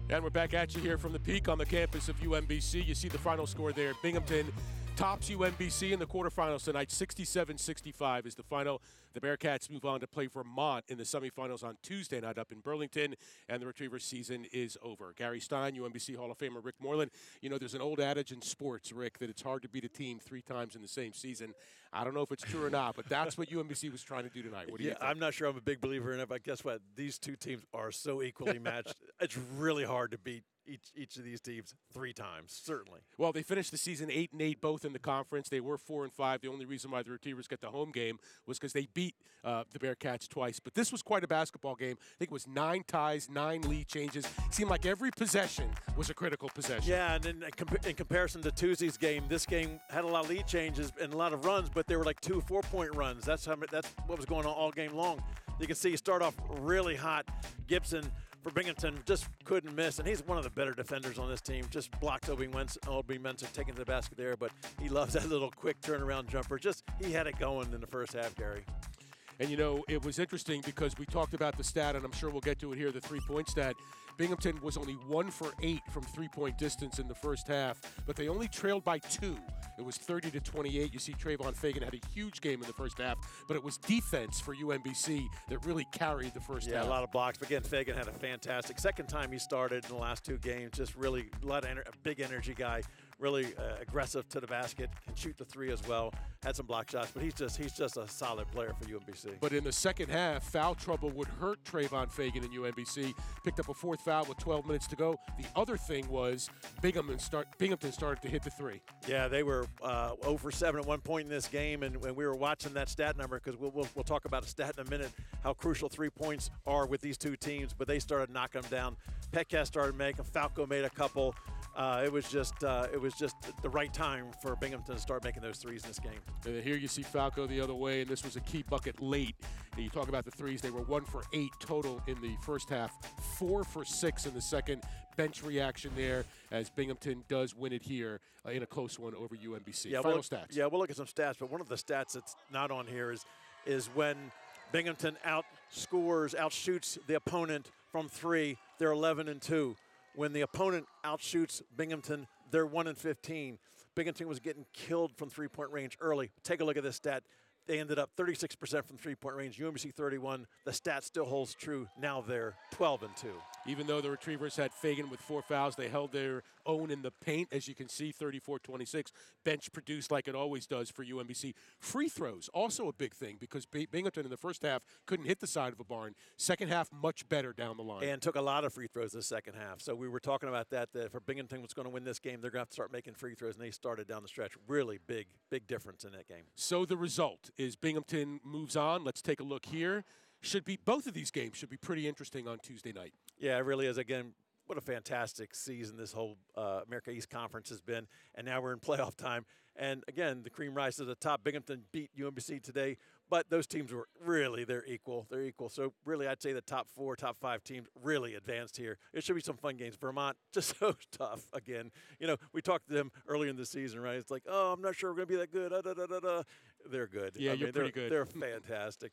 And we're back at you here from the peak on the campus of UMBC. You see the final score there. Binghamton tops UMBC in the quarterfinals tonight. 67-65 is the final. The Bearcats move on to play Vermont in the semifinals on Tuesday night up in Burlington, and the Retrievers season is over. Gary Stein, UMBC Hall of Famer Rick Moreland. You know, there's an old adage in sports, Rick, that it's hard to beat a team 3 times in the same season. I don't know if it's true or not, but that's what UMBC was trying to do tonight. What do you think? I'm not sure I'm a big believer in it, but guess what? These two teams are so equally matched. It's really hard to beat each of these teams 3 times, certainly. Well, they finished the season 8-8, both in the conference. They were 4-5. The only reason why the Retrievers got the home game was because they beat the Bearcats twice. But this was quite a basketball game. I think it was 9 ties, 9 lead changes. It seemed like every possession was a critical possession. Yeah, and then in comparison to Tuesday's game, this game had a lot of lead changes and a lot of runs, but they were like 2 4-point runs. That's what was going on all game long. You can see you start off really hot. Gibson for Binghamton just couldn't miss, and he's one of the better defenders on this team. Just blocked Obi Mensah taking to the basket there, but he loves that little quick turnaround jumper. He had it going in the first half, Gary. And, you know, it was interesting because we talked about the stat, and I'm sure we'll get to it here, the three-point stat. Binghamton was only 1 for 8 from three-point distance in the first half, but they only trailed by 2. It was 30-28. You see Trayvon Fagan had a huge game in the first half, but it was defense for UMBC that really carried the first half. Yeah, a lot of blocks. But again, Fagan had a fantastic second time he started in the last 2 games. Just really a big energy guy. Really aggressive to the basket, can shoot the 3 as well. Had some block shots, but he's just a solid player for UMBC. But in the second half, foul trouble would hurt Trayvon Fagan in UMBC. Picked up a 4th foul with 12 minutes to go. The other thing was Binghamton started to hit the 3. Yeah, they were 0 for 7 at one point in this game, and when we were watching that stat number, because we'll talk about a stat in a minute, how crucial 3 points are with these 2 teams, but they started knocking them down. Petcast started making, Falco made a couple. It was just the right time for Binghamton to start making those 3s in this game. And here you see Falco the other way, and this was a key bucket late. And you talk about the 3s; they were 1 for 8 total in the first half, 4 for 6 in the second. Bench reaction there as Binghamton does win it here in a close one over UMBC. Yeah, Final stats. Yeah, we'll look at some stats, but one of the stats that's not on here is when Binghamton outshoots the opponent from 3, they're 11-2. When the opponent outshoots Binghamton, they're 1-15. Binghamton was getting killed from 3-point range early. Take a look at this stat. They ended up 36% from 3-point range. UMBC 31. The stat still holds true. Now they're 12-2. Even though the Retrievers had Fagan with 4 fouls, they held their own in the paint. As you can see, 34-26. Bench produced like it always does for UMBC. Free throws, also a big thing because Binghamton in the first half couldn't hit the side of a barn. Second half, much better down the line. And took a lot of free throws the second half. So we were talking about that if Binghamton was going to win this game, they're going to have to start making free throws, and they started down the stretch. Really big difference in that game. So the result is Binghamton moves on. Let's take a look here. Both of these games should be pretty interesting on Tuesday night. Yeah, it really is. Again, what a fantastic season this whole America East Conference has been. And now we're in playoff time. And again, the cream rises to the top. Binghamton beat UMBC today, but those teams were they're equal. They're equal. So really, I'd say the top 4, top 5 teams really advanced here. It should be some fun games. Vermont, just so tough again. You know, we talked to them early in the season, right? It's like, oh, I'm not sure we're going to be that good. They're good. Yeah, you're pretty good. They're fantastic.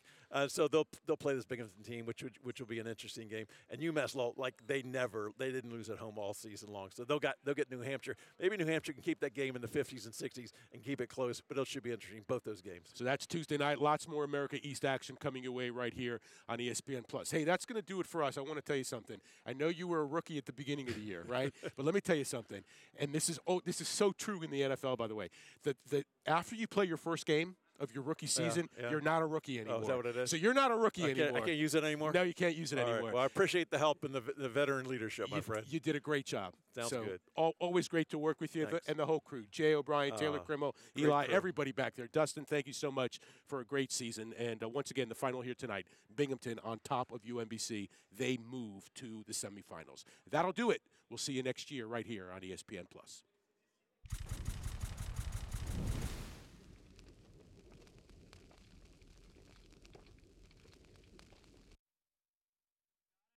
So they'll play this Binghamton team, which will be an interesting game. And UMass Lowell, like they didn't lose at home all season long. So they'll get New Hampshire. Maybe New Hampshire can keep that game in the 50s and 60s and keep it close. But it should be interesting, both those games. So that's Tuesday night. Lots more America East action coming your way right here on ESPN Plus. Hey, that's going to do it for us. I want to tell you something. I know you were a rookie at the beginning of the year, right? But let me tell you something. And this is so true in the NFL, by the way. That after you play your first game of your rookie season, you're not a rookie anymore. Oh, is that what it is? So you're not a rookie anymore. I can't use it anymore? No, you can't use it All anymore. Right. Well, I appreciate the help and the veteran leadership, my friend. You did a great job. Sounds good. Always great to work with you and the whole crew. Jay O'Brien, Taylor Krimmel, Eli, crew. everybody back there. Dustin, thank you so much for a great season. And once again, the final here tonight, Binghamton on top of UMBC. They move to the semifinals. That'll do it. We'll see you next year right here on ESPN Plus.